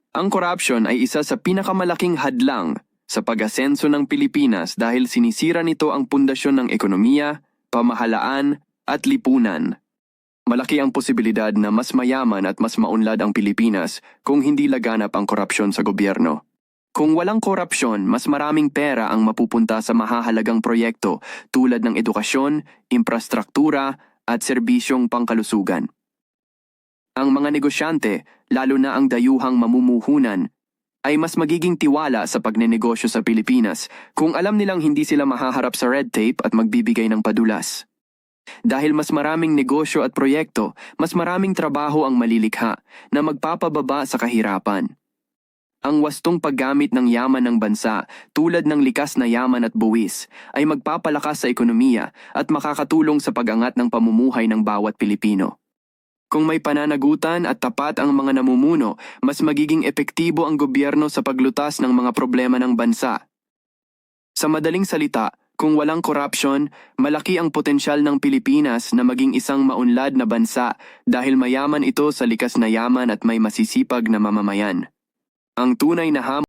Ang korupsyon ay isa sa pinakamalaking hadlang sa pag-asenso ng Pilipinas dahil sinisira nito ang pundasyon ng ekonomiya, pamahalaan at lipunan. Malaki ang posibilidad na mas mayaman at mas maunlad ang Pilipinas kung hindi laganap ang korupsyon sa gobyerno. Kung walang korupsyon, mas maraming pera ang mapupunta sa mahahalagang proyekto tulad ng edukasyon, infrastruktura at serbisyong pangkalusugan. Ang mga negosyante, lalo na ang dayuhang mamumuhunan, ay mas magiging tiwala sa pagnenegosyo sa Pilipinas kung alam nilang hindi sila mahaharap sa red tape at magbibigay ng padulas. Dahil mas maraming negosyo at proyekto, mas maraming trabaho ang malilikha na magpapababa sa kahirapan. Ang wastong paggamit ng yaman ng bansa tulad ng likas na yaman at buwis ay magpapalakas sa ekonomiya at makakatulong sa pag-angat ng pamumuhay ng bawat Pilipino. Kung may pananagutan at tapat ang mga namumuno, mas magiging epektibo ang gobyerno sa paglutas ng mga problema ng bansa. Sa madaling salita, kung walang korupsyon, malaki ang potensyal ng Pilipinas na maging isang maunlad na bansa dahil mayaman ito sa likas na yaman at may masisipag na mamamayan. Ang tunay na hamon